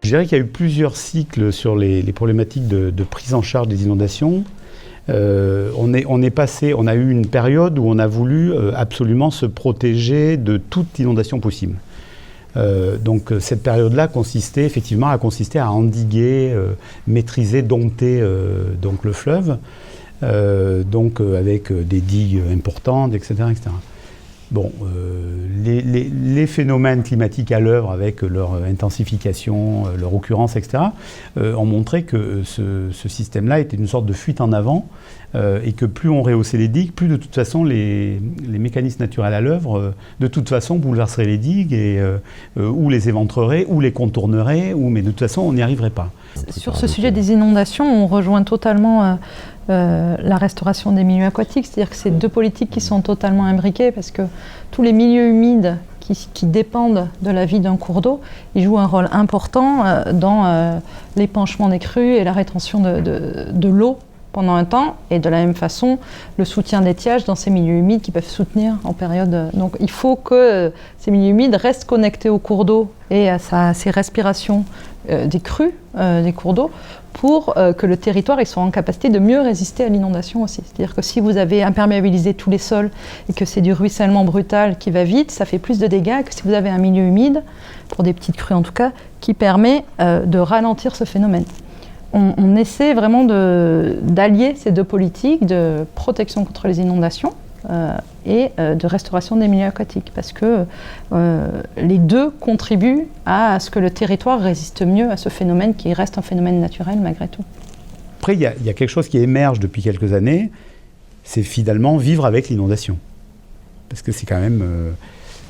Je dirais qu'il y a eu plusieurs cycles sur les problématiques de prise en charge des inondations. On a eu une période où on a voulu absolument se protéger de toute inondation possible. Donc cette période-là consistait à endiguer, maîtriser, dompter donc le fleuve, avec des digues importantes, etc. etc. Bon, les phénomènes climatiques à l'œuvre, avec leur intensification, leur occurrence, etc., ont montré que ce système-là était une sorte de fuite en avant, et que plus on rehaussait les digues, plus de toute façon les mécanismes naturels à l'œuvre, de toute façon, bouleverseraient les digues, ou les éventreraient, ou les contourneraient, mais de toute façon, on n'y arriverait pas. Sur ce sujet des inondations, on rejoint totalement la restauration des milieux aquatiques, c'est-à-dire que c'est deux politiques qui sont totalement imbriquées, parce que tous les milieux humides qui dépendent de la vie d'un cours d'eau, ils jouent un rôle important dans l'épanchement des crues et la rétention de l'eau pendant un temps, et de la même façon, le soutien d'étiage dans ces milieux humides qui peuvent soutenir en période... Donc il faut que ces milieux humides restent connectés au cours d'eau et à ses respirations des crues des cours d'eau, pour que le territoire soit en capacité de mieux résister à l'inondation aussi. C'est-à-dire que si vous avez imperméabilisé tous les sols et que c'est du ruissellement brutal qui va vite, ça fait plus de dégâts que si vous avez un milieu humide, pour des petites crues en tout cas, qui permet de ralentir ce phénomène. On essaie vraiment d'allier ces deux politiques de protection contre les inondations et de restauration des milieux aquatiques, parce que les deux contribuent à ce que le territoire résiste mieux à ce phénomène qui reste un phénomène naturel malgré tout. Après, il y a quelque chose qui émerge depuis quelques années, c'est finalement vivre avec l'inondation. Parce que c'est quand même,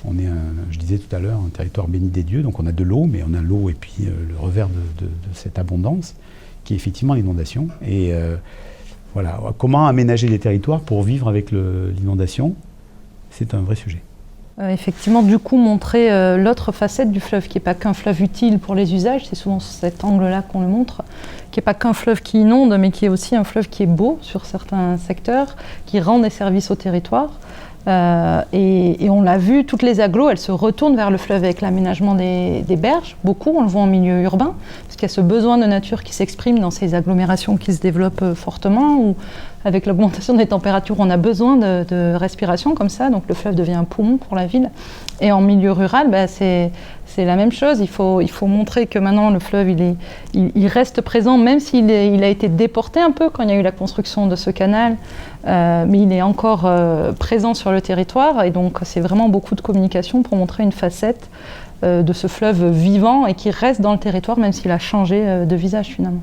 on est, je disais tout à l'heure, un territoire béni des dieux, donc on a de l'eau, mais on a l'eau et puis le revers de cette abondance, qui est effectivement l'inondation. Et voilà, comment aménager les territoires pour vivre avec l'inondation, c'est un vrai sujet. Effectivement, du coup, montrer l'autre facette du fleuve, qui n'est pas qu'un fleuve utile pour les usages, c'est souvent cet angle-là qu'on le montre, qui n'est pas qu'un fleuve qui inonde, mais qui est aussi un fleuve qui est beau sur certains secteurs, qui rend des services au territoire. Et on l'a vu, toutes les agglos, elles se retournent vers le fleuve avec l'aménagement des berges. Beaucoup, on le voit en milieu urbain, parce qu'il y a ce besoin de nature qui s'exprime dans ces agglomérations qui se développent fortement, où avec l'augmentation des températures, on a besoin de respiration comme ça, donc le fleuve devient un poumon pour la ville. Et en milieu rural, c'est la même chose. Il faut montrer que maintenant le fleuve, il reste présent, même s'il a été déporté un peu quand il y a eu la construction de ce canal, mais il est encore présent sur le territoire. Et donc c'est vraiment beaucoup de communication pour montrer une facette de ce fleuve vivant et qui reste dans le territoire, même s'il a changé de visage finalement.